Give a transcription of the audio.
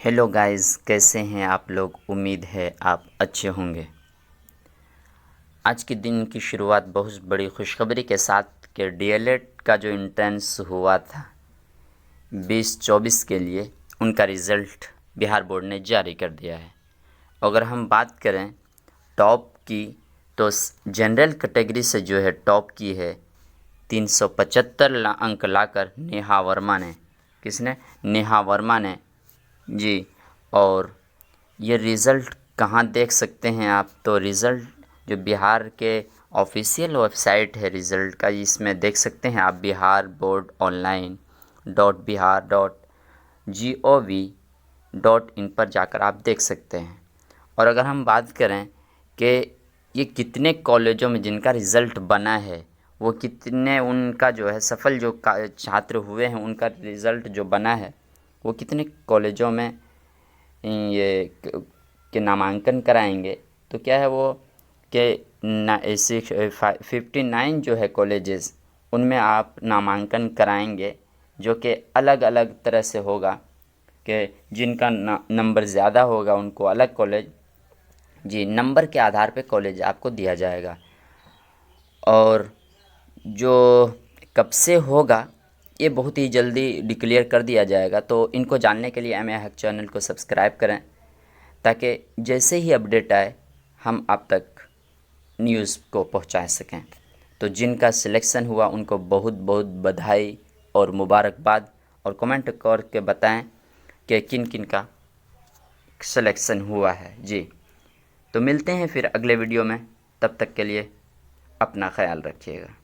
Hello guys, कैसे हैं आप लोग। उम्मीद है आप अच्छे होंगे। आज के दिन की शुरुआत बहुत बड़ी खुशखबरी के साथ कि डीएलएड का जो एंट्रेंस हुआ था 2024 के लिए, उनका रिज़ल्ट बिहार बोर्ड ने जारी कर दिया है। अगर हम बात करें टॉप की, तो जनरल कैटेगरी से जो है टॉप की है 375 अंक लाकर नेहा वर्मा ने। किसने? नेहा वर्मा ने जी। और ये रिज़ल्ट कहाँ देख सकते हैं आप? तो रिज़ल्ट जो बिहार के ऑफिशियल वेबसाइट है रिज़ल्ट का, इसमें देख सकते हैं आप बिहार बोर्ड ऑनलाइन .bihar.gov.in पर जाकर आप देख सकते हैं। और अगर हम बात करें कि ये कितने कॉलेजों में जिनका रिज़ल्ट बना है, वो कितने उनका जो है सफल जो छात्र हुए हैं, उनका रिज़ल्ट जो बना है वो कितने कॉलेजों में ये के नामांकन कराएंगे, तो क्या है वो कि 59 जो है कॉलेजेस, उनमें आप नामांकन कराएंगे, जो कि अलग अलग तरह से होगा कि जिनका नंबर ज़्यादा होगा उनको अलग कॉलेज, जी, नंबर के आधार पे कॉलेज आपको दिया जाएगा। और जो कब से होगा ये बहुत ही जल्दी डिक्लेयर कर दिया जाएगा। तो इनको जानने के लिए एमए हैक चैनल को सब्सक्राइब करें, ताकि जैसे ही अपडेट आए हम आप तक न्यूज़ को पहुंचा सकें। तो जिनका सिलेक्शन हुआ उनको बहुत बहुत बधाई और मुबारकबाद, और कमेंट करके बताएं कि किन किन का सिलेक्शन हुआ है। जी, तो मिलते हैं फिर अगले वीडियो में। तब तक के लिए अपना ख्याल रखिएगा।